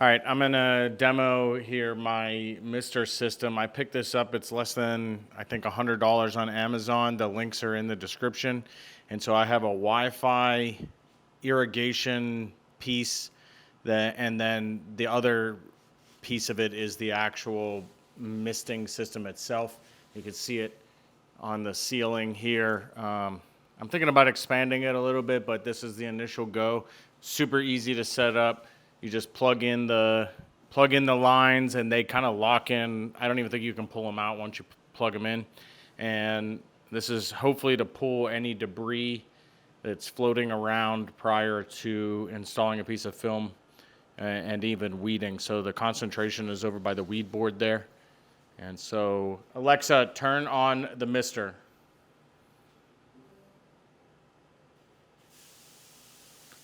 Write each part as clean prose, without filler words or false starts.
All right, I'm gonna demo here my Mister system. I picked this up. It's less than, I think, $100 on Amazon. The links are in the description. And so I have a Wi-Fi irrigation piece, and then the other piece of it is the actual misting system itself. You can see it on the ceiling here. I'm thinking about expanding it a little bit, but this is the initial go. Super easy to set up. You just plug in the lines, and they kind of lock in. I don't even think you can pull them out once you plug them in. And this is hopefully to pull any debris that's floating around prior to installing a piece of film and even weeding. So the concentration is over by the weed board there. And so, Alexa, turn on the mister.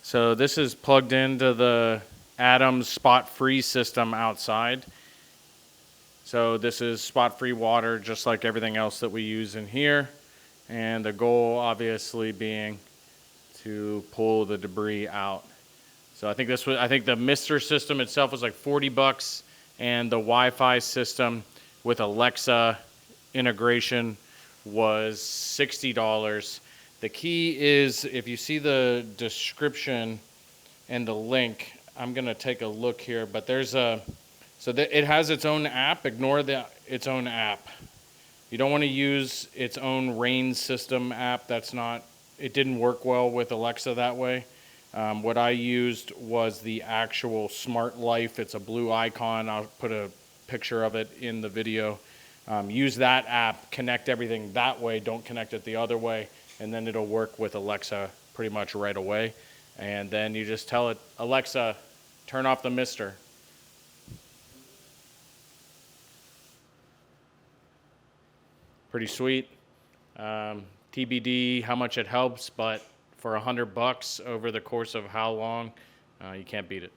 So this is plugged into the Adams spot-free system outside. So this is spot-free water, just like everything else that we use in here. And the goal, obviously, being to pull the debris out. So I think the Mister system itself was like $40, and the Wi-Fi system with Alexa integration was $60. The key is, if you see the description and the link, I'm gonna take a look here, but there's it has its own app. Ignore its own app. You don't want to use its own rain system app. It didn't work well with Alexa that way. What I used was the actual Smart Life. It's a blue icon. I'll put a picture of it in the video. Use that app, connect everything that way. Don't connect it the other way, and then it'll work with Alexa pretty much right away. And then you just tell it, Alexa, turn off the mister. Pretty sweet. TBD how much it helps, but for $100 over the course of how long, you can't beat it.